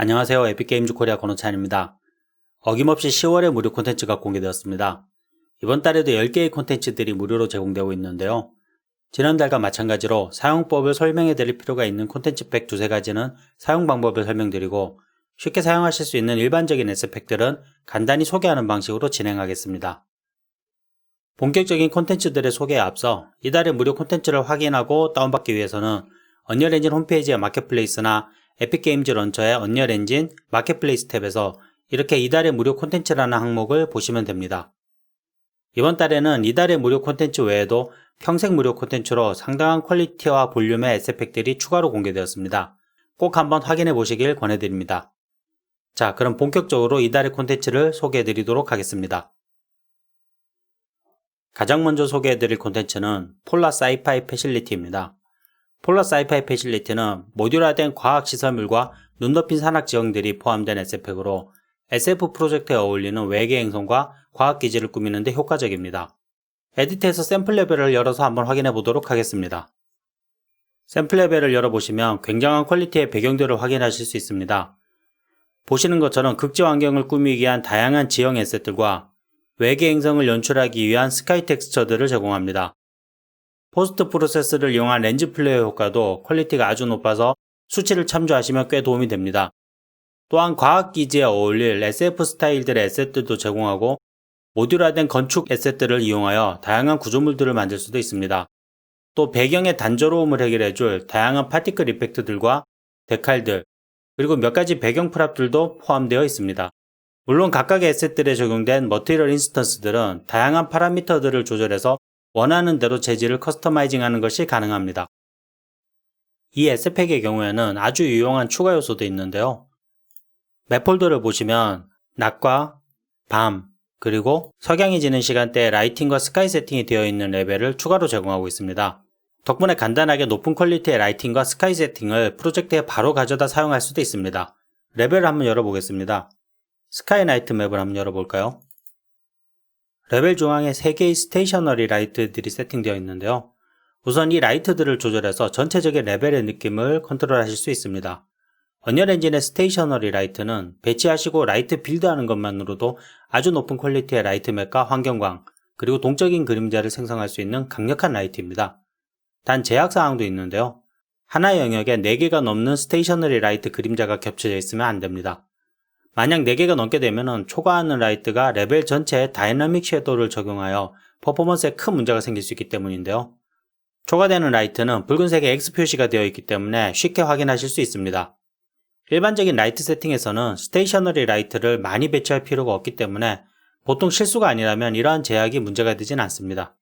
안녕하세요. 에픽게임즈 코리아 권호찬입니다. 어김없이 10월에 무료 콘텐츠가 공개되었습니다. 이번 달에도 10개의 콘텐츠들이 무료로 제공되고 있는데요. 지난달과 마찬가지로 사용법을 설명해 드릴 필요가 있는 콘텐츠 팩 두세 가지는 사용 방법을 설명드리고 쉽게 사용하실 수 있는 일반적인 에스펙들은 간단히 소개하는 방식으로 진행하겠습니다. 본격적인 콘텐츠들의 소개에 앞서 이달의 무료 콘텐츠를 확인하고 다운받기 위해서는 언리얼 엔진 홈페이지의 마켓플레이스나 에픽게임즈 런처의 언리얼 엔진 마켓플레이스 탭에서 이렇게 이달의 무료 콘텐츠라는 항목을 보시면 됩니다. 이번 달에는 이달의 무료 콘텐츠 외에도 평생 무료 콘텐츠로 상당한 퀄리티와 볼륨의 에스펙들이 추가로 공개되었습니다. 꼭 한번 확인해 보시길 권해드립니다. 자, 그럼 본격적으로 이달의 콘텐츠를 소개해 드리도록 하겠습니다. 가장 먼저 소개해 드릴 콘텐츠는 폴라 사이파이 패실리티입니다. 폴라 사이파이 패실리티는 모듈화된 과학 시설물과 눈 덮인 산악 지형들이 포함된 SF팩으로 SF 프로젝트에 어울리는 외계 행성과 과학 기지를 꾸미는 데 효과적입니다. 에디트에서 샘플 레벨을 열어서 한번 확인해 보도록 하겠습니다. 샘플 레벨을 열어보시면 굉장한 퀄리티의 배경들을 확인하실 수 있습니다. 보시는 것처럼 극지 환경을 꾸미기 위한 다양한 지형 에셋들과 외계 행성을 연출하기 위한 스카이 텍스처들을 제공합니다. 포스트 프로세스를 이용한 렌즈 플레이어 효과도 퀄리티가 아주 높아서 수치를 참조하시면 꽤 도움이 됩니다. 또한 과학기지에 어울릴 SF 스타일들의 에셋들도 제공하고 모듈화된 건축 에셋들을 이용하여 다양한 구조물들을 만들 수도 있습니다. 또 배경의 단조로움을 해결해줄 다양한 파티클 이펙트들과 데칼들, 그리고 몇 가지 배경 프랍들도 포함되어 있습니다. 물론 각각의 에셋들에 적용된 머티리얼 인스턴스들은 다양한 파라미터들을 조절해서 원하는 대로 재질을 커스터마이징하는 것이 가능합니다. 이 에스펙의 경우에는 아주 유용한 추가 요소도 있는데요. 맵 폴더를 보시면 낮과 밤, 그리고 석양이 지는 시간대에 라이팅과 스카이 세팅이 되어 있는 레벨을 추가로 제공하고 있습니다. 덕분에 간단하게 높은 퀄리티의 라이팅과 스카이 세팅을 프로젝트에 바로 가져다 사용할 수도 있습니다. 레벨을 한번 열어보겠습니다. 스카이 나이트 맵을 한번 열어볼까요? 레벨 중앙에 3개의 스테이셔너리 라이트들이 세팅되어 있는데요. 우선 이 라이트들을 조절해서 전체적인 레벨의 느낌을 컨트롤하실 수 있습니다. 언리얼 엔진의 스테이셔너리 라이트는 배치하시고 라이트 빌드하는 것만으로도 아주 높은 퀄리티의 라이트 맥과 환경광, 그리고 동적인 그림자를 생성할 수 있는 강력한 라이트입니다. 단 제약사항도 있는데요. 하나의 영역에 4개가 넘는 스테이셔너리 라이트 그림자가 겹쳐져 있으면 안됩니다. 만약 4개가 넘게 되면 초과하는 라이트가 레벨 전체에 다이나믹 섀도우를 적용하여 퍼포먼스에 큰 문제가 생길 수 있기 때문인데요. 초과되는 라이트는 붉은색의 X 표시가 되어 있기 때문에 쉽게 확인하실 수 있습니다. 일반적인 라이트 세팅에서는 스테이셔너리 라이트를 많이 배치할 필요가 없기 때문에 보통 실수가 아니라면 이러한 제약이 문제가 되진 않습니다.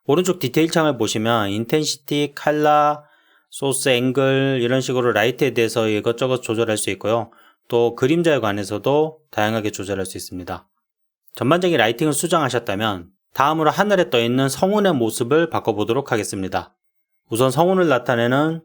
오른쪽 디테일 창을 보시면 인텐시티, 컬러, 소스, 앵글 이런 식으로 라이트에 대해서 이것저것 조절할 수 있고요. 또 그림자에 관해서도 다양하게 조절할 수 있습니다. 전반적인 라이팅을 수정하셨다면 다음으로 하늘에 떠있는 성운의 모습을 바꿔보도록 하겠습니다. 우선 성운을 나타내는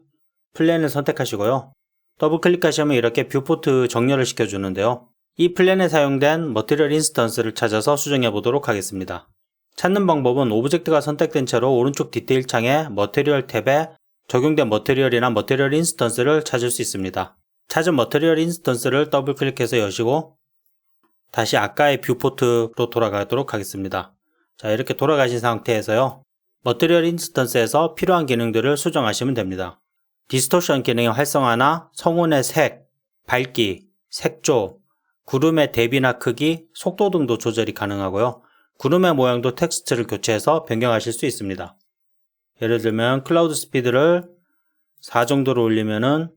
플랜을 선택하시고요. 더블 클릭하시면 이렇게 뷰포트 정렬을 시켜주는데요. 이 플랜에 사용된 머티리얼 인스턴스를 찾아서 수정해 보도록 하겠습니다. 찾는 방법은 오브젝트가 선택된 채로 오른쪽 디테일 창에 머티리얼 탭에 적용된 머티리얼이나 머티리얼 인스턴스를 찾을 수 있습니다. 찾은 머티리얼 인스턴스를 더블 클릭해서 여시고 다시 아까의 뷰포트로 돌아가도록 하겠습니다. 자, 이렇게 돌아가신 상태에서요. 머티리얼 인스턴스에서 필요한 기능들을 수정하시면 됩니다. 디스토션 기능의 활성화나 성운의 색, 밝기, 색조, 구름의 대비나 크기, 속도 등도 조절이 가능하고요. 구름의 모양도 텍스트를 교체해서 변경하실 수 있습니다. 예를 들면 클라우드 스피드를 4 정도로 올리면은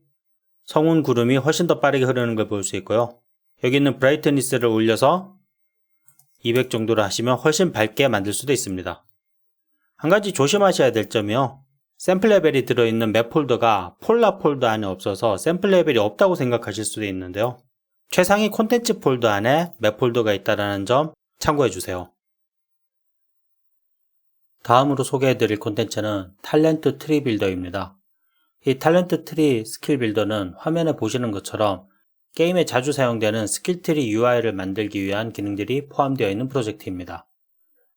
성운 구름이 훨씬 더 빠르게 흐르는 걸 볼 수 있고요. 여기 있는 브라이트니스를 올려서 200 정도로 하시면 훨씬 밝게 만들 수도 있습니다. 한 가지 조심하셔야 될 점이요. 샘플 레벨이 들어있는 맵 폴더가 폴라 폴더 안에 없어서 샘플 레벨이 없다고 생각하실 수도 있는데요. 최상위 콘텐츠 폴더 안에 맵 폴더가 있다는 점 참고해 주세요. 다음으로 소개해드릴 콘텐츠는 탤런트 트리 빌더입니다. 이 탤런트 트리 스킬 빌더는 화면에 보시는 것처럼 게임에 자주 사용되는 스킬 트리 UI를 만들기 위한 기능들이 포함되어 있는 프로젝트입니다.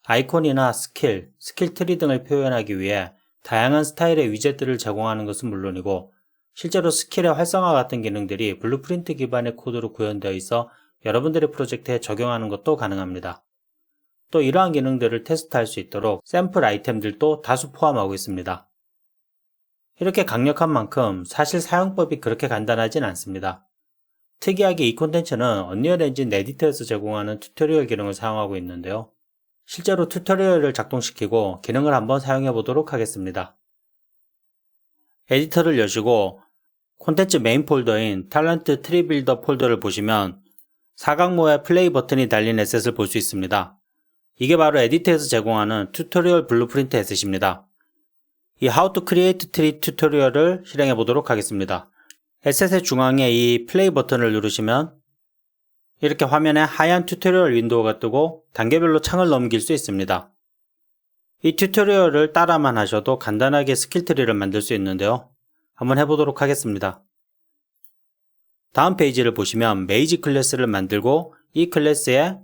아이콘이나 스킬 트리 등을 표현하기 위해 다양한 스타일의 위젯들을 제공하는 것은 물론이고 실제로 스킬의 활성화 같은 기능들이 블루프린트 기반의 코드로 구현되어 있어 여러분들의 프로젝트에 적용하는 것도 가능합니다. 또 이러한 기능들을 테스트할 수 있도록 샘플 아이템들도 다수 포함하고 있습니다. 이렇게 강력한 만큼 사실 사용법이 그렇게 간단하진 않습니다. 특이하게 이 콘텐츠는 언리얼 엔진 에디터에서 제공하는 튜토리얼 기능을 사용하고 있는데요. 실제로 튜토리얼을 작동시키고 기능을 한번 사용해 보도록 하겠습니다. 에디터를 여시고 콘텐츠 메인 폴더인 탤런트 트리 빌더 폴더를 보시면 사각모의 플레이 버튼이 달린 에셋을 볼 수 있습니다. 이게 바로 에디터에서 제공하는 튜토리얼 블루프린트 에셋입니다. 이 How to Create Tree 튜토리얼을 실행해 보도록 하겠습니다. 에셋의 중앙에 이 플레이 버튼을 누르시면 이렇게 화면에 하얀 튜토리얼 윈도우가 뜨고 단계별로 창을 넘길 수 있습니다. 이 튜토리얼을 따라만 하셔도 간단하게 스킬 트리를 만들 수 있는데요. 한번 해보도록 하겠습니다. 다음 페이지를 보시면 메이지 클래스를 만들고 이 클래스에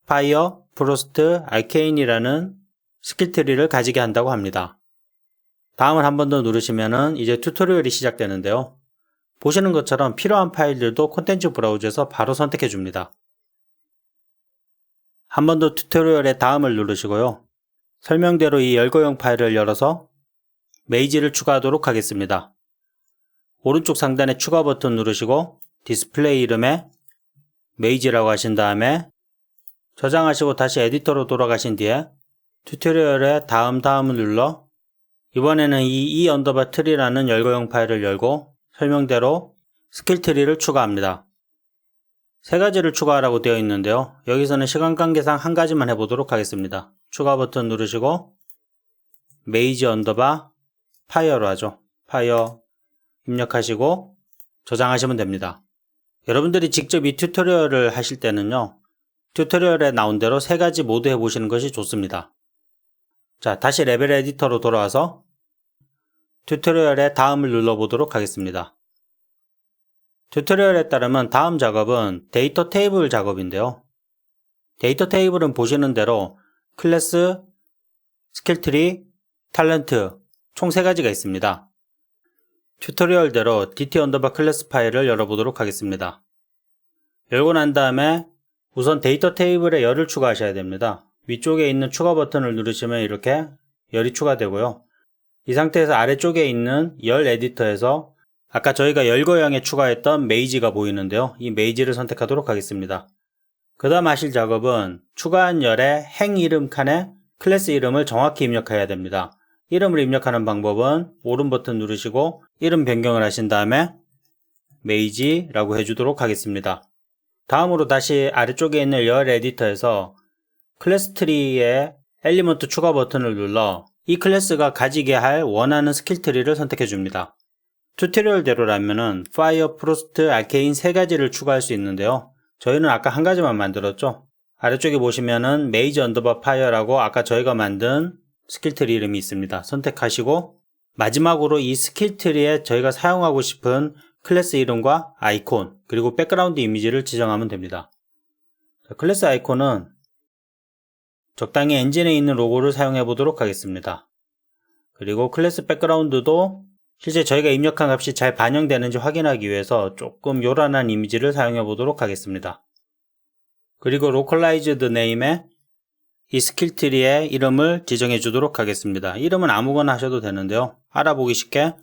파이어, 프로스트, 아케인이라는 스킬 트리를 가지게 한다고 합니다. 다음을 한 번 더 누르시면 이제 튜토리얼이 시작되는데요. 보시는 것처럼 필요한 파일들도 콘텐츠 브라우저에서 바로 선택해 줍니다. 한 번 더 튜토리얼의 다음을 누르시고요. 설명대로 이 열거용 파일을 열어서 메이지를 추가하도록 하겠습니다. 오른쪽 상단에 추가 버튼 누르시고 디스플레이 이름에 메이지라고 하신 다음에 저장하시고 다시 에디터로 돌아가신 뒤에 튜토리얼의 다음을 눌러 이번에는 이 언더바 트리라는 열거용 파일을 열고 설명대로 스킬 트리를 추가합니다. 세 가지를 추가하라고 되어 있는데요. 여기서는 시간 관계상 한 가지만 해보도록 하겠습니다. 추가 버튼 누르시고 메이지 언더바 파이어로 하죠. 파이어 입력하시고 저장하시면 됩니다. 여러분들이 직접 이 튜토리얼을 하실 때는요. 튜토리얼에 나온 대로 세 가지 모두 해보시는 것이 좋습니다. 자, 다시 레벨 에디터로 돌아와서 튜토리얼의 다음을 눌러보도록 하겠습니다. 튜토리얼에 따르면 다음 작업은 데이터 테이블 작업인데요. 데이터 테이블은 보시는 대로 클래스, 스킬트리, 탤런트 총 3가지가 있습니다. 튜토리얼대로 dt 언더바 클래스 파일을 열어보도록 하겠습니다. 열고 난 다음에 우선 데이터 테이블에 열을 추가하셔야 됩니다. 위쪽에 있는 추가 버튼을 누르시면 이렇게 열이 추가되고요. 이 상태에서 아래쪽에 있는 열 에디터에서 아까 저희가 열거형에 추가했던 메이지가 보이는데요. 이 메이지를 선택하도록 하겠습니다. 그 다음 하실 작업은 추가한 열의 행 이름 칸에 클래스 이름을 정확히 입력해야 됩니다. 이름을 입력하는 방법은 오른 버튼 누르시고 이름 변경을 하신 다음에 메이지라고 해주도록 하겠습니다. 다음으로 다시 아래쪽에 있는 열 에디터에서 클래스 트리의 엘리먼트 추가 버튼을 눌러 이 클래스가 가지게 할 원하는 스킬 트리를 선택해 줍니다. 튜토리얼대로라면은 파이어, 프로스트, 아케인 3가지를 추가할 수 있는데요. 저희는 아까 한 가지만 만들었죠. 아래쪽에 보시면은 메이지 언더바 파이어라고 아까 저희가 만든 스킬 트리 이름이 있습니다. 선택하시고 마지막으로 이 스킬 트리에 저희가 사용하고 싶은 클래스 이름과 아이콘 그리고 백그라운드 이미지를 지정하면 됩니다. 클래스 아이콘은 적당히 엔진에 있는 로고를 사용해 보도록 하겠습니다. 그리고 클래스 백그라운드도 실제 저희가 입력한 값이 잘 반영되는지 확인하기 위해서 조금 요란한 이미지를 사용해 보도록 하겠습니다. 그리고 localized name에 이 스킬 트리의 이름을 지정해 주도록 하겠습니다. 이름은 아무거나 하셔도 되는데요. 알아보기 쉽게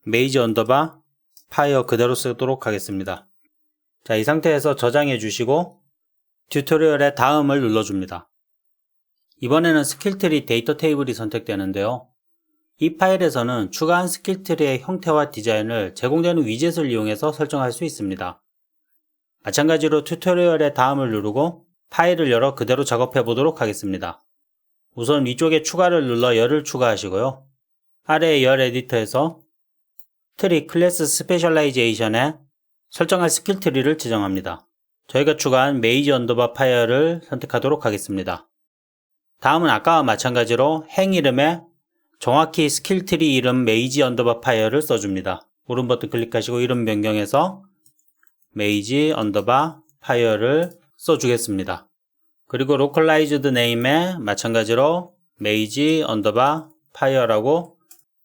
메이지 언더바 파이어 그대로 쓰도록 하겠습니다. 자, 이 상태에서 저장해 주시고 튜토리얼의 다음을 눌러줍니다. 이번에는 스킬트리 데이터 테이블이 선택되는데요. 이 파일에서는 추가한 스킬트리의 형태와 디자인을 제공되는 위젯을 이용해서 설정할 수 있습니다. 마찬가지로 튜토리얼의 다음을 누르고 파일을 열어 그대로 작업해 보도록 하겠습니다. 우선 위쪽에 추가를 눌러 열을 추가하시고요. 아래의 열 에디터에서 트리 클래스 스페셜라이제이션에 설정할 스킬 트리를 지정합니다. 저희가 추가한 메이지 언더바 파이어를 선택하도록 하겠습니다. 다음은 아까와 마찬가지로 행 이름에 정확히 스킬 트리 이름 메이지 언더바 파이어를 써줍니다. 오른 버튼 클릭하시고 이름 변경해서 메이지 언더바 파이어를 써주겠습니다. 그리고 localized name에 마찬가지로 메이지 언더바 파이어라고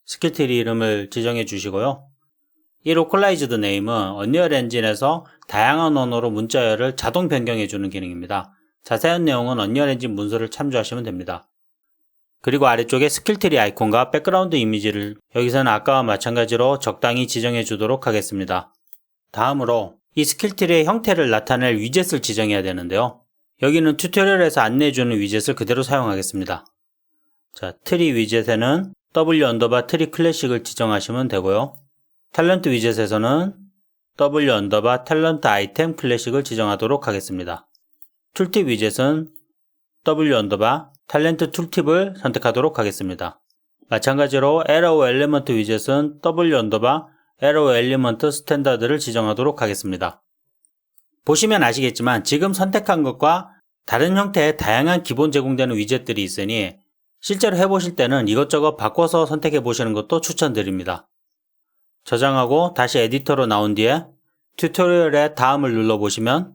스킬 트리 이름을 지정해 주시고요. 이 로컬라이즈드 네임은 언리얼 엔진에서 다양한 언어로 문자열을 자동 변경해주는 기능입니다. 자세한 내용은 언리얼 엔진 문서를 참조하시면 됩니다. 그리고 아래쪽에 스킬트리 아이콘과 백그라운드 이미지를 여기서는 아까와 마찬가지로 적당히 지정해 주도록 하겠습니다. 다음으로 이 스킬트리의 형태를 나타낼 위젯을 지정해야 되는데요. 여기는 튜토리얼에서 안내해주는 위젯을 그대로 사용하겠습니다. 자, 트리 위젯에는 W_트리 클래식을 지정하시면 되고요. 탤런트 위젯에서는 W_탤런트 아이템 클래식을 지정하도록 하겠습니다. 툴팁 위젯은 W_탤런트 툴팁을 선택하도록 하겠습니다. 마찬가지로 Arrow 엘리먼트 위젯은 W_Arrow 엘리먼트 스탠다드를 지정하도록 하겠습니다. 보시면 아시겠지만 지금 선택한 것과 다른 형태의 다양한 기본 제공되는 위젯들이 있으니 실제로 해보실 때는 이것저것 바꿔서 선택해 보시는 것도 추천드립니다. 저장하고 다시 에디터로 나온 뒤에 튜토리얼의 다음을 눌러보시면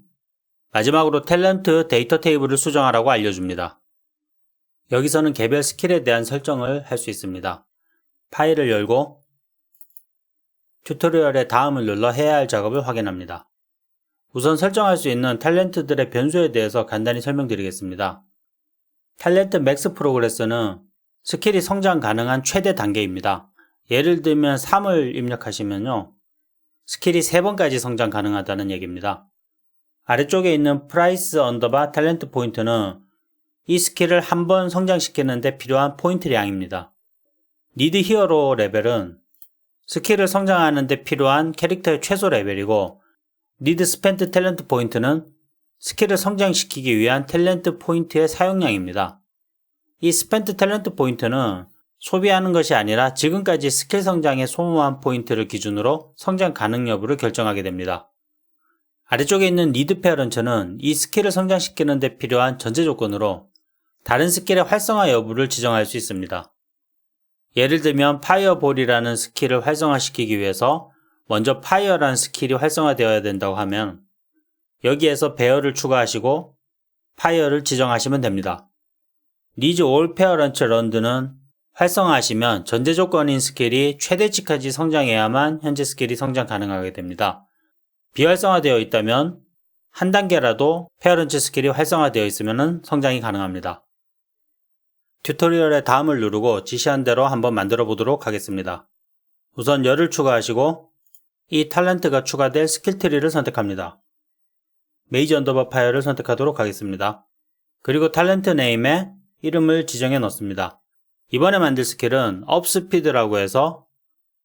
마지막으로 탤런트 데이터 테이블을 수정하라고 알려줍니다. 여기서는 개별 스킬에 대한 설정을 할 수 있습니다. 파일을 열고 튜토리얼의 다음을 눌러 해야 할 작업을 확인합니다. 우선 설정할 수 있는 탤런트들의 변수에 대해서 간단히 설명드리겠습니다. 탤런트 맥스 프로그레스는 스킬이 성장 가능한 최대 단계입니다. 예를 들면 3을 입력하시면요, 스킬이 3번까지 성장 가능하다는 얘기입니다. 아래쪽에 있는 price underbar 탤런트 포인트는 이 스킬을 한 번 성장시키는데 필요한 포인트량입니다. need hero 레벨은 스킬을 성장하는데 필요한 캐릭터의 최소 레벨이고, need spent 탤런트 포인트는 스킬을 성장시키기 위한 탤런트 포인트의 사용량입니다. 이 spent 탤런트 포인트는 소비하는 것이 아니라 지금까지 스킬 성장에 소모한 포인트를 기준으로 성장 가능 여부를 결정하게 됩니다. 아래쪽에 있는 need parent는 이 스킬을 성장시키는 데 필요한 전제 조건으로 다른 스킬의 활성화 여부를 지정할 수 있습니다. 예를 들면 파이어볼이라는 스킬을 활성화시키기 위해서 먼저 파이어라는 스킬이 활성화되어야 된다고 하면 여기에서 베어를 추가하시고 파이어를 지정하시면 됩니다. needs all parent run는 활성화하시면 전제 조건인 스킬이 최대치까지 성장해야만 현재 스킬이 성장 가능하게 됩니다. 비활성화되어 있다면 한 단계라도 페어런트 스킬이 활성화되어 있으면 성장이 가능합니다. 튜토리얼의 다음을 누르고 지시한 대로 한번 만들어 보도록 하겠습니다. 우선 열을 추가하시고 이 탤런트가 추가될 스킬 트리를 선택합니다. 메이지 언더바 파이어를 선택하도록 하겠습니다. 그리고 탤런트 네임에 이름을 지정해 넣습니다. 이번에 만들 스킬은 업스피드라고 해서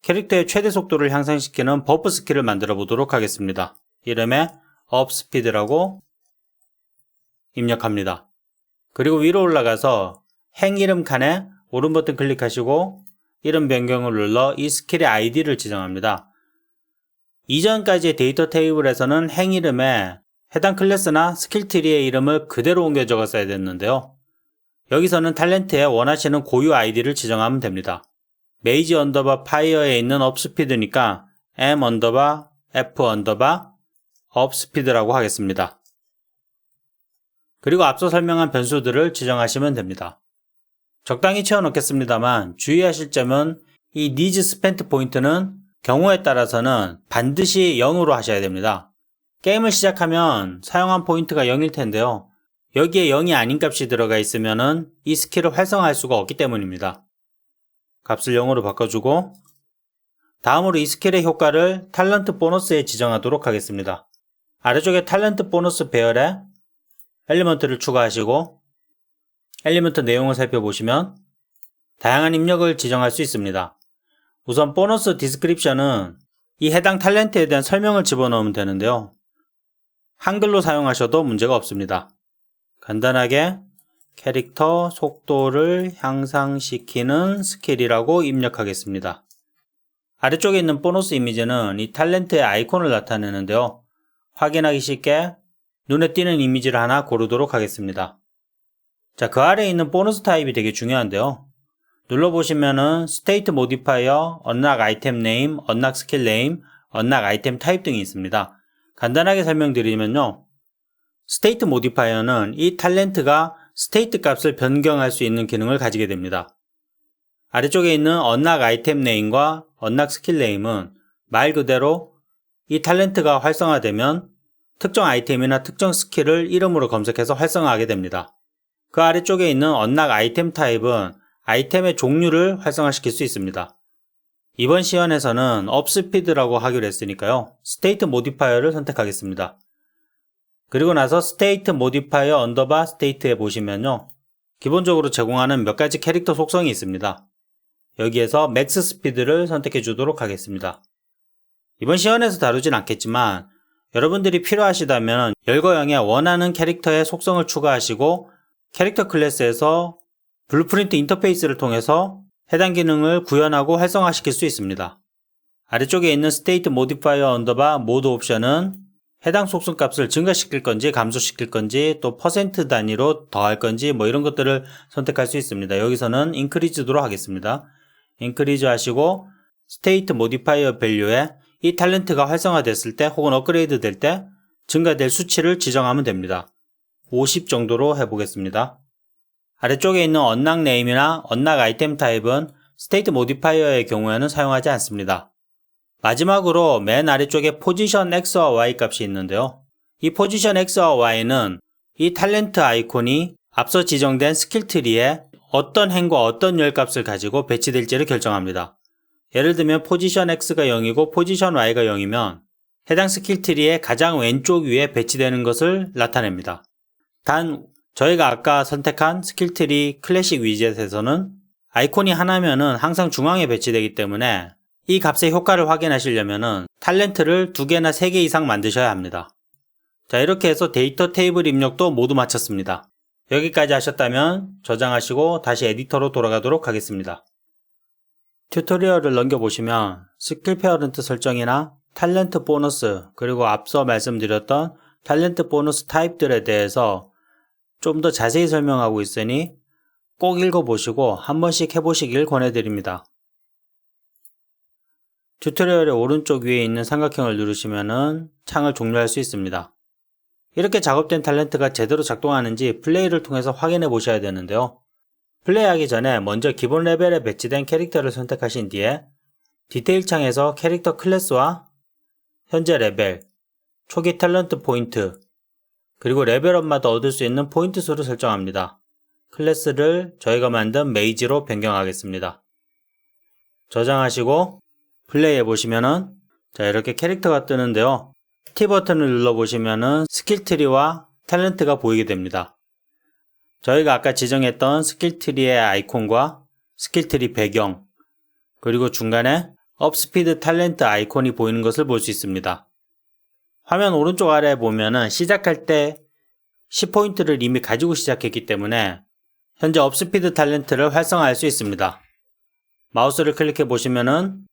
캐릭터의 최대 속도를 향상시키는 버프 스킬을 만들어 보도록 하겠습니다. 이름에 업스피드라고 입력합니다. 그리고 위로 올라가서 행 이름 칸에 오른 버튼 클릭하시고 이름 변경을 눌러 이 스킬의 아이디를 지정합니다. 이전까지의 데이터 테이블에서는 행 이름에 해당 클래스나 스킬 트리의 이름을 그대로 옮겨 적었어야 됐는데요. 여기서는 탤런트에 원하시는 고유 아이디를 지정하면 됩니다. 메이지 언더바 파이어에 있는 업스피드니까 m 언더바 f 언더바 업스피드라고 하겠습니다. 그리고 앞서 설명한 변수들을 지정하시면 됩니다. 적당히 채워넣겠습니다만 주의하실 점은 이 needs spent 포인트는 경우에 따라서는 반드시 0으로 하셔야 됩니다. 게임을 시작하면 사용한 포인트가 0일 텐데요. 여기에 0이 아닌 값이 들어가 있으면 이 스킬을 활성화할 수가 없기 때문입니다. 값을 0으로 바꿔주고 다음으로 이 스킬의 효과를 탤런트 보너스에 지정하도록 하겠습니다. 아래쪽에 탤런트 보너스 배열에 엘리먼트를 추가하시고 엘리먼트 내용을 살펴보시면 다양한 입력을 지정할 수 있습니다. 우선 보너스 디스크립션은 이 해당 탤런트에 대한 설명을 집어넣으면 되는데요. 한글로 사용하셔도 문제가 없습니다. 간단하게 캐릭터 속도를 향상시키는 스킬이라고 입력하겠습니다. 아래쪽에 있는 보너스 이미지는 이 탤런트의 아이콘을 나타내는데요. 확인하기 쉽게 눈에 띄는 이미지를 하나 고르도록 하겠습니다. 자, 그 아래에 있는 보너스 타입이 되게 중요한데요. 눌러보시면은 스테이트 모디파이어, 언락 아이템 네임, 언락 스킬 네임, 언락 아이템 타입 등이 있습니다. 간단하게 설명드리면요. 스테이트 모디파이어는 이 탤런트가 스테이트 값을 변경할 수 있는 기능을 가지게 됩니다. 아래쪽에 있는 언락 아이템 네임과 언락 스킬 네임은 말 그대로 이 탤런트가 활성화되면 특정 아이템이나 특정 스킬을 이름으로 검색해서 활성화하게 됩니다. 그 아래쪽에 있는 언락 아이템 타입은 아이템의 종류를 활성화시킬 수 있습니다. 이번 시연에서는 업스피드라고 하기로 했으니까요. 스테이트 모디파이어를 선택하겠습니다. 그리고 나서 스테이트 모디파이어 언더바 스테이트에 보시면요. 기본적으로 제공하는 몇 가지 캐릭터 속성이 있습니다. 여기에서 맥스 스피드를 선택해 주도록 하겠습니다. 이번 시연에서 다루진 않겠지만 여러분들이 필요하시다면 열거형에 원하는 캐릭터의 속성을 추가하시고 캐릭터 클래스에서 블루프린트 인터페이스를 통해서 해당 기능을 구현하고 활성화시킬 수 있습니다. 아래쪽에 있는 스테이트 모디파이어 언더바 모드 옵션은 해당 속성 값을 증가시킬 건지 감소시킬 건지 또 퍼센트 단위로 더할 건지 뭐 이런 것들을 선택할 수 있습니다. 여기서는 인크리즈도록 하겠습니다. 인크리즈 하시고 스테이트 모디파이어 밸류에 이 탤런트가 활성화됐을 때 혹은 업그레이드 될 때 증가될 수치를 지정하면 됩니다. 50 정도로 해보겠습니다. 아래쪽에 있는 언락 네임이나 언락 아이템 타입은 스테이트 모디파이어의 경우에는 사용하지 않습니다. 마지막으로 맨 아래쪽에 포지션 X와 Y 값이 있는데요. 이 포지션 X와 Y는 이 탤런트 아이콘이 앞서 지정된 스킬 트리에 어떤 행과 어떤 열 값을 가지고 배치될지를 결정합니다. 예를 들면 포지션 X가 0이고 포지션 Y가 0이면 해당 스킬 트리의 가장 왼쪽 위에 배치되는 것을 나타냅니다. 단 저희가 아까 선택한 스킬 트리 클래식 위젯에서는 아이콘이 하나면은 항상 중앙에 배치되기 때문에 이 값의 효과를 확인하시려면은 탤런트를 2개나 3개 이상 만드셔야 합니다. 자, 이렇게 해서 데이터 테이블 입력도 모두 마쳤습니다. 여기까지 하셨다면 저장하시고 다시 에디터로 돌아가도록 하겠습니다. 튜토리얼을 넘겨보시면 스킬 페어런트 설정이나 탤런트 보너스 그리고 앞서 말씀드렸던 탤런트 보너스 타입들에 대해서 좀 더 자세히 설명하고 있으니 꼭 읽어보시고 한 번씩 해보시길 권해드립니다. 튜토리얼의 오른쪽 위에 있는 삼각형을 누르시면 창을 종료할 수 있습니다. 이렇게 작업된 탤런트가 제대로 작동하는지 플레이를 통해서 확인해 보셔야 되는데요. 플레이하기 전에 먼저 기본 레벨에 배치된 캐릭터를 선택하신 뒤에 디테일 창에서 캐릭터 클래스와 현재 레벨, 초기 탤런트 포인트, 그리고 레벨업마다 얻을 수 있는 포인트 수를 설정합니다. 클래스를 저희가 만든 메이지로 변경하겠습니다. 저장하시고 플레이 해보시면은 자 이렇게 캐릭터가 뜨는데요. T 버튼을 눌러보시면은 스킬 트리와 탤런트가 보이게 됩니다. 저희가 아까 지정했던 스킬 트리의 아이콘과 스킬 트리 배경 그리고 중간에 업스피드 탤런트 아이콘이 보이는 것을 볼 수 있습니다. 화면 오른쪽 아래에 보면은 시작할 때 10포인트를 이미 가지고 시작했기 때문에 현재 업스피드 탤런트를 활성화할 수 있습니다. 마우스를 클릭해 보시면은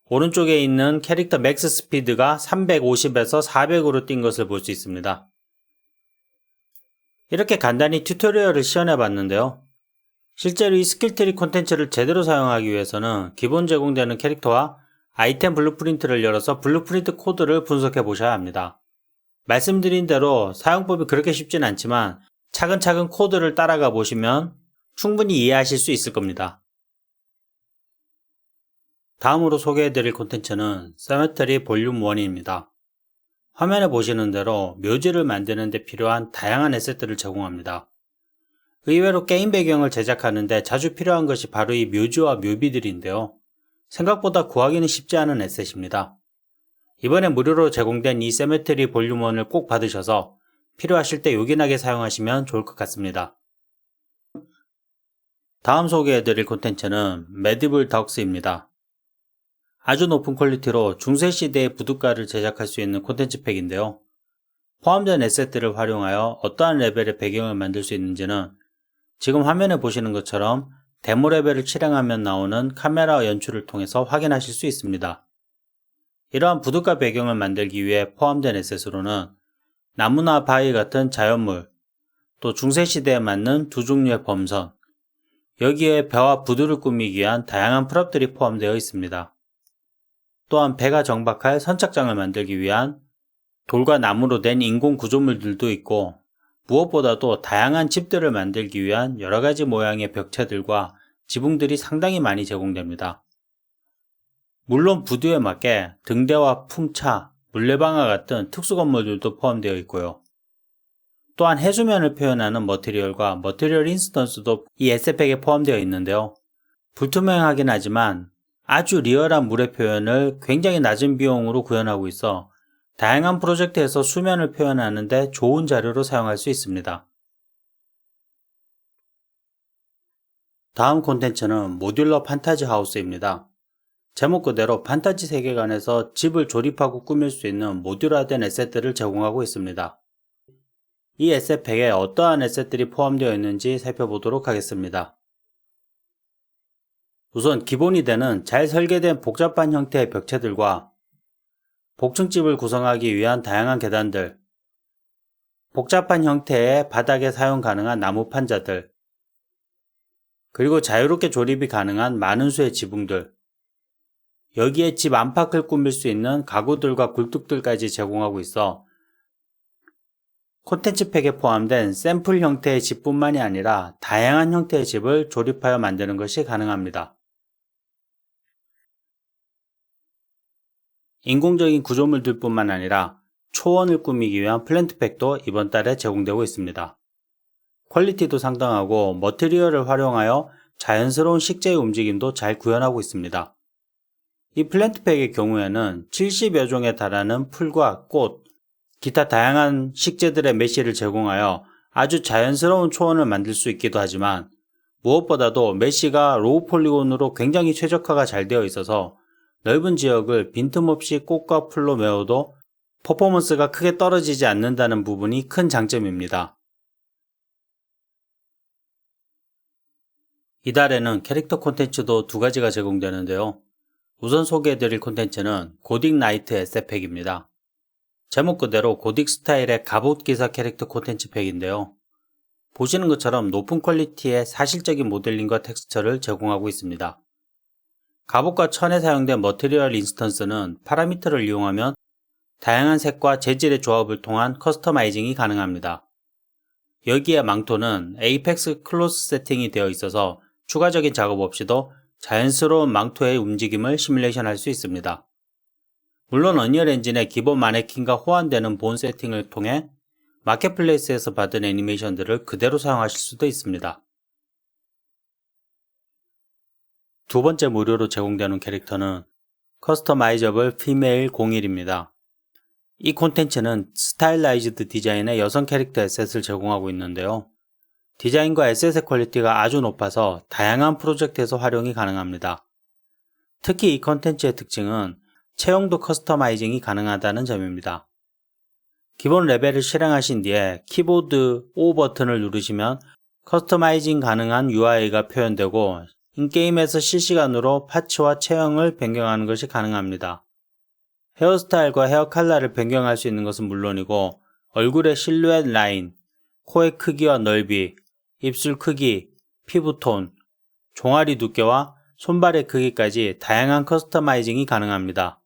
오른쪽에 있는 캐릭터 맥스 스피드가 350에서 400으로 뛴 것을 볼 수 있습니다. 이렇게 간단히 튜토리얼을 시연해 봤는데요. 실제로 이 스킬트리 콘텐츠를 제대로 사용하기 위해서는 기본 제공되는 캐릭터와 아이템 블루프린트를 열어서 블루프린트 코드를 분석해 보셔야 합니다. 말씀드린 대로 사용법이 그렇게 쉽진 않지만 차근차근 코드를 따라가 보시면 충분히 이해하실 수 있을 겁니다. 다음으로 소개해드릴 콘텐츠는 세메터리 볼륨 1입니다. 화면에 보시는 대로 묘지를 만드는 데 필요한 다양한 에셋들을 제공합니다. 의외로 게임 배경을 제작하는데 자주 필요한 것이 바로 이 묘지와 묘비들인데요. 생각보다 구하기는 쉽지 않은 에셋입니다. 이번에 무료로 제공된 이 세메터리 볼륨 1을 꼭 받으셔서 필요하실 때 요긴하게 사용하시면 좋을 것 같습니다. 다음 소개해드릴 콘텐츠는 메디블 덕스입니다. 아주 높은 퀄리티로 중세시대의 부둣가를 제작할 수 있는 콘텐츠 팩인데요. 포함된 에셋들을 활용하여 어떠한 레벨의 배경을 만들 수 있는지는 지금 화면에 보시는 것처럼 데모 레벨을 실행하면 나오는 카메라 연출을 통해서 확인하실 수 있습니다. 이러한 부둣가 배경을 만들기 위해 포함된 에셋으로는 나무나 바위 같은 자연물, 또 중세시대에 맞는 두 종류의 범선, 여기에 배와 부두를 꾸미기 위한 다양한 프롭들이 포함되어 있습니다. 또한 배가 정박할 선착장을 만들기 위한 돌과 나무로 된 인공 구조물들도 있고 무엇보다도 다양한 집들을 만들기 위한 여러가지 모양의 벽체들과 지붕들이 상당히 많이 제공됩니다. 물론 부두에 맞게 등대와 풍차, 물레방아 같은 특수 건물들도 포함되어 있고요. 또한 해수면을 표현하는 머티리얼과 머티리얼 인스턴스도 이 에셋팩에 포함되어 있는데요. 불투명하긴 하지만 아주 리얼한 물의 표현을 굉장히 낮은 비용으로 구현하고 있어 다양한 프로젝트에서 수면을 표현하는데 좋은 자료로 사용할 수 있습니다. 다음 콘텐츠는 모듈러 판타지 하우스입니다. 제목 그대로 판타지 세계관에서 집을 조립하고 꾸밀 수 있는 모듈화된 에셋들을 제공하고 있습니다. 이 에셋팩에 어떠한 에셋들이 포함되어 있는지 살펴보도록 하겠습니다. 우선 기본이 되는 잘 설계된 복잡한 형태의 벽체들과 복층집을 구성하기 위한 다양한 계단들, 복잡한 형태의 바닥에 사용 가능한 나무 판자들, 그리고 자유롭게 조립이 가능한 많은 수의 지붕들, 여기에 집 안팎을 꾸밀 수 있는 가구들과 굴뚝들까지 제공하고 있어 콘텐츠 팩에 포함된 샘플 형태의 집뿐만이 아니라 다양한 형태의 집을 조립하여 만드는 것이 가능합니다. 인공적인 구조물들뿐만 아니라 초원을 꾸미기 위한 플랜트팩도 이번 달에 제공되고 있습니다. 퀄리티도 상당하고 머티리얼을 활용하여 자연스러운 식재의 움직임도 잘 구현하고 있습니다. 이 플랜트팩의 경우에는 70여 종에 달하는 풀과 꽃, 기타 다양한 식재들의 메쉬를 제공하여 아주 자연스러운 초원을 만들 수 있기도 하지만 무엇보다도 메쉬가 로우 폴리곤으로 굉장히 최적화가 잘 되어 있어서 넓은 지역을 빈틈없이 꽃과 풀로 메워도 퍼포먼스가 크게 떨어지지 않는다는 부분이 큰 장점입니다. 이달에는 캐릭터 콘텐츠도 두 가지가 제공되는데요. 우선 소개해드릴 콘텐츠는 고딕 나이트 에셋팩입니다. 제목 그대로 고딕 스타일의 갑옷 기사 캐릭터 콘텐츠 팩인데요. 보시는 것처럼 높은 퀄리티의 사실적인 모델링과 텍스처를 제공하고 있습니다. 갑옷과 천에 사용된 머티리얼 인스턴스는 파라미터를 이용하면 다양한 색과 재질의 조합을 통한 커스터마이징이 가능합니다. 여기에 망토는 에이펙스 클로스 세팅이 되어 있어서 추가적인 작업 없이도 자연스러운 망토의 움직임을 시뮬레이션 할 수 있습니다. 물론 언리얼 엔진의 기본 마네킹과 호환되는 본 세팅을 통해 마켓플레이스에서 받은 애니메이션들을 그대로 사용하실 수도 있습니다. 두 번째 무료로 제공되는 캐릭터는 커스터마이저블 피메일 01입니다. 이 콘텐츠는 스타일라이즈드 디자인의 여성 캐릭터 에셋을 제공하고 있는데요. 디자인과 에셋의 퀄리티가 아주 높아서 다양한 프로젝트에서 활용이 가능합니다. 특히 이 콘텐츠의 특징은 체형도 커스터마이징이 가능하다는 점입니다. 기본 레벨을 실행하신 뒤에 키보드 O 버튼을 누르시면 커스터마이징 가능한 UI가 표현되고 인게임에서 실시간으로 파츠와 체형을 변경하는 것이 가능합니다. 헤어스타일과 헤어 컬러를 변경할 수 있는 것은 물론이고 얼굴의 실루엣 라인, 코의 크기와 넓이, 입술 크기, 피부톤, 종아리 두께와 손발의 크기까지 다양한 커스터마이징이 가능합니다.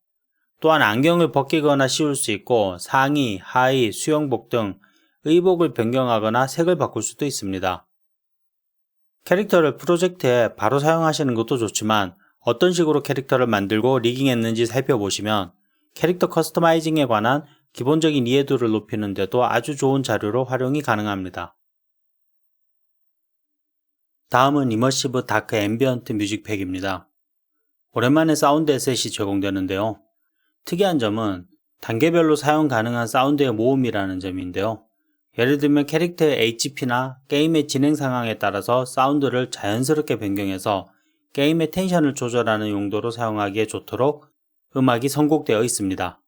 또한 안경을 벗기거나 씌울 수 있고 상의, 하의, 수영복 등 의복을 변경하거나 색을 바꿀 수도 있습니다. 캐릭터를 프로젝트에 바로 사용하시는 것도 좋지만 어떤 식으로 캐릭터를 만들고 리깅했는지 살펴보시면 캐릭터 커스터마이징에 관한 기본적인 이해도를 높이는 데도 아주 좋은 자료로 활용이 가능합니다. 다음은 이머시브 다크 앰비언트 뮤직팩입니다. 오랜만에 사운드 에셋이 제공되는데요. 특이한 점은 단계별로 사용 가능한 사운드의 모음이라는 점인데요. 예를 들면 캐릭터의 HP나 게임의 진행 상황에 따라서 사운드를 자연스럽게 변경해서 게임의 텐션을 조절하는 용도로 사용하기에 좋도록 음악이 선곡되어 있습니다.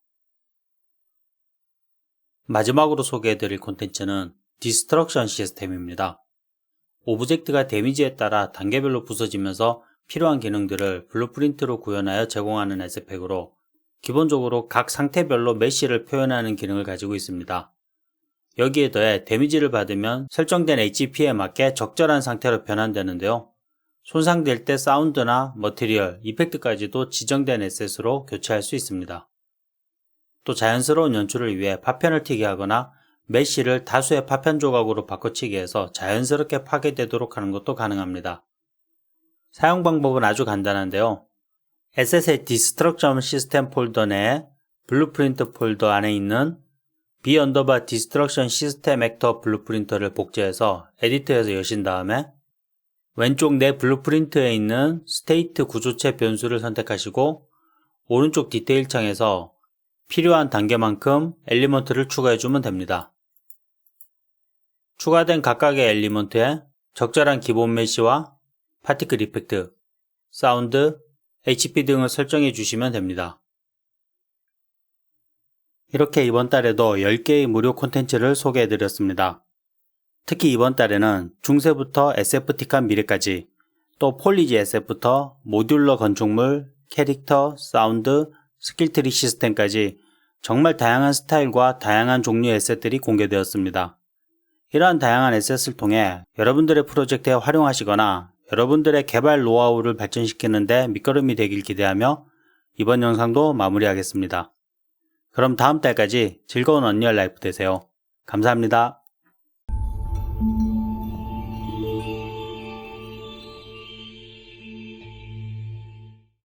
마지막으로 소개해드릴 콘텐츠는 디스트럭션 시스템입니다. 오브젝트가 데미지에 따라 단계별로 부서지면서 필요한 기능들을 블루프린트로 구현하여 제공하는 에셋팩으로 기본적으로 각 상태별로 메쉬를 표현하는 기능을 가지고 있습니다. 여기에 더해 데미지를 받으면 설정된 HP에 맞게 적절한 상태로 변환되는데요. 손상될 때 사운드나 머티리얼, 이펙트까지도 지정된 에셋으로 교체할 수 있습니다. 또 자연스러운 연출을 위해 파편을 튀게 하거나 메쉬를 다수의 파편 조각으로 바꿔치기 해서 자연스럽게 파괴되도록 하는 것도 가능합니다. 사용 방법은 아주 간단한데요. SSL 디스트럭션 시스템 폴더 내 블루프린트 폴더 안에 있는 b_디스트럭션 시스템 액터 블루프린터를 복제해서 에디터에서 여신 다음에 왼쪽 내 블루프린트에 있는 스테이트 구조체 변수를 선택하시고 오른쪽 디테일 창에서 필요한 단계만큼 엘리먼트를 추가해주면 됩니다. 추가된 각각의 엘리먼트에 적절한 기본 메시와 파티클 이펙트, 사운드, HP 등을 설정해 주시면 됩니다. 이렇게 이번 달에도 10개의 무료 콘텐츠를 소개해 드렸습니다. 특히 이번 달에는 중세부터 SFT칸 미래까지 또 폴리지 SF부터 모듈러 건축물, 캐릭터, 사운드, 스킬트리 시스템까지 정말 다양한 스타일과 다양한 종류의 에셋들이 공개되었습니다. 이러한 다양한 에셋을 통해 여러분들의 프로젝트에 활용하시거나 여러분들의 개발 노하우를 발전시키는 데 밑거름이 되길 기대하며 이번 영상도 마무리하겠습니다. 그럼 다음 달까지 즐거운 언리얼 라이프 되세요. 감사합니다.